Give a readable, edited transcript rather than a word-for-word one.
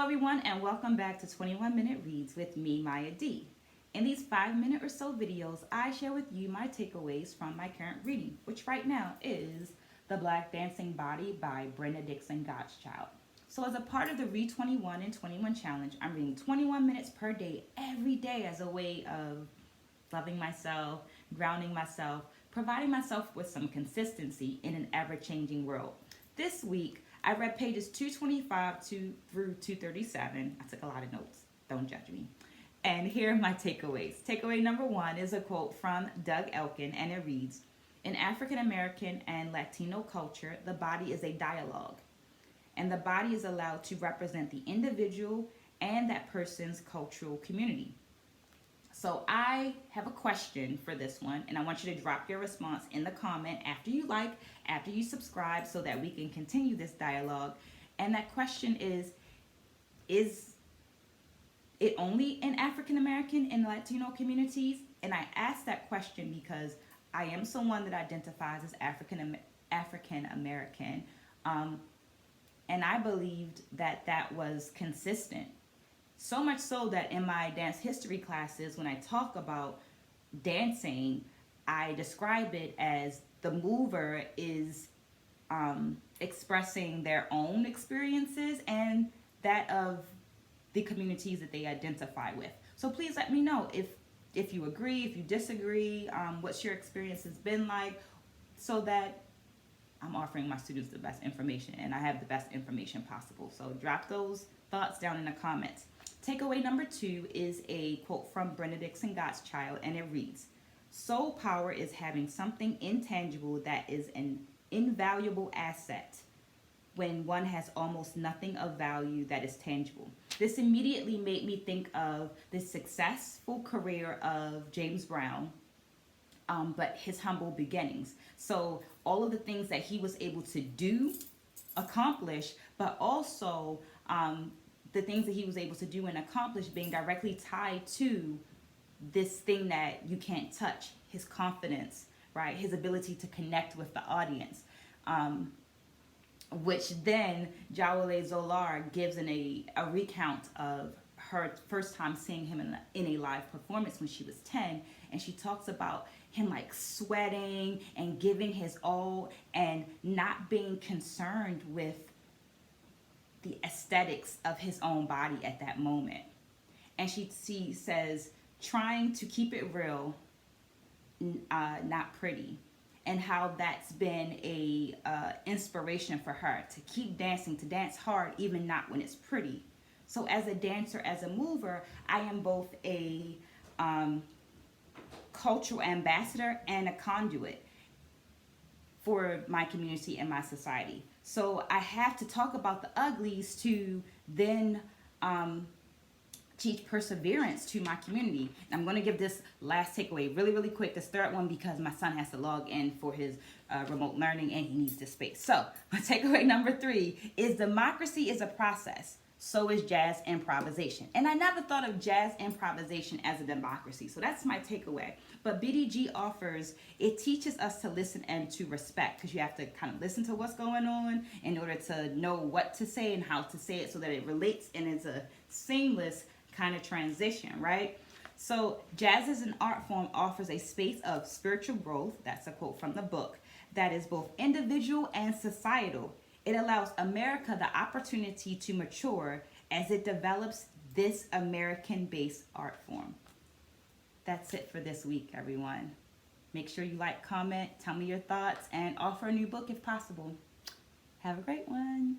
everyone, and welcome back to 21 Minute Reads with me, Maya D. In these 5 minute or so videos, I share with you my takeaways from my current reading, which right now is The Black Dancing Body by Brenda Dixon Godchild. So as a part of the Read 21 and 21 challenge, I'm reading 21 minutes per day, every day, as a way of loving myself, grounding myself, providing myself with some consistency in an ever-changing world. This week, I read pages 225 through 237. I took a lot of notes. Don't judge me. And here are my takeaways. Takeaway number 1 is a quote from Doug Elkin, and it reads, "In African American and Latino culture, the body is a dialogue, and the body is allowed to represent the individual and that person's cultural community." So I have a question for this one, and I want you to drop your response in the comment after you like, after you subscribe, so that we can continue this dialogue. And that question is it only in African American and Latino communities? And I ask that question because I am someone that identifies as African American, and I believed that that was consistent. So much so that in my dance history classes, when I talk about dancing, I describe it as the mover is expressing their own experiences and that of the communities that they identify with. So please let me know if you agree, if you disagree, what's your experience has been like, so that I'm offering my students the best information and I have the best information possible. So drop those thoughts down in the comments. Takeaway number 2 is a quote from Brenda Dixon Godchild, and it reads, "Soul power is having something intangible that is an invaluable asset when one has almost nothing of value that is tangible." This immediately made me think of the successful career of James Brown, but his humble beginnings. So all of the things that he was able to do, accomplish, but also the things that he was able to do and accomplish being directly tied to this thing that you can't touch, his confidence, right? His ability to connect with the audience, which then Jawole Zolar gives in a recount of her first time seeing him in a live performance when she was 10, and she talks about him like sweating and giving his all and not being concerned with the aesthetics of his own body at that moment. And she says, trying to keep it real, not pretty, and how that's been a inspiration for her to keep dancing, to dance hard, even not when it's pretty. So as a dancer, as a mover, I am both a cultural ambassador and a conduit for my community and my society. So I have to talk about the uglies to then teach perseverance to my community. And I'm going to give this last takeaway really, really quick, this third one, because my son has to log in for his remote learning and he needs this space. So my takeaway number 3 is democracy is a process. So is jazz improvisation. And I never thought of jazz improvisation as a democracy. So that's my takeaway. But BDG offers, it teaches us to listen and to respect, because you have to kind of listen to what's going on in order to know what to say and how to say it so that it relates and it's a seamless kind of transition, right? So jazz as an art form offers a space of spiritual growth, that's a quote from the book, that is both individual and societal. It allows America the opportunity to mature as it develops this American-based art form. That's it for this week, everyone. Make sure you like, comment, tell me your thoughts, and offer a new book if possible. Have a great one.